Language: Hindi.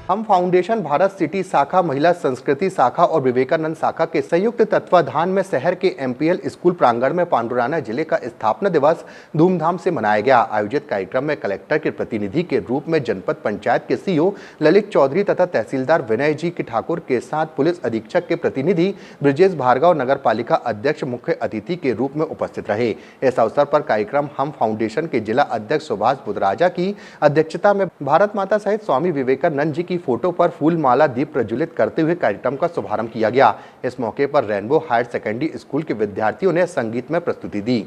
हम फाउंडेशन भारत सिटी शाखा, महिला संस्कृति शाखा और विवेकानंद शाखा के संयुक्त तत्वाधान में शहर के एमपीएल स्कूल प्रांगण में पांडुराना जिले का स्थापना दिवस धूमधाम से मनाया गया। आयोजित कार्यक्रम में कलेक्टर के प्रतिनिधि के रूप में जनपद पंचायत के सीईओ ललित चौधरी तथा तहसीलदार विनय जी ठाकुर के साथ पुलिस अधीक्षक के प्रतिनिधि ब्रजेश भार्गव नगर पालिका अध्यक्ष मुख्य अतिथि के रूप में उपस्थित रहे। इस अवसर पर कार्यक्रम हम फाउंडेशन के जिला अध्यक्ष सुभाष बुधराजा की अध्यक्षता में भारत माता सहित स्वामी विवेकानंद जी की फोटो पर फूल माला दीप प्रज्वलित करते हुए कार्यक्रम का शुभारंभ किया गया। इस मौके पर रेनबो हायर सेकेंडरी स्कूल के विद्यार्थियों ने संगीत में प्रस्तुति दी।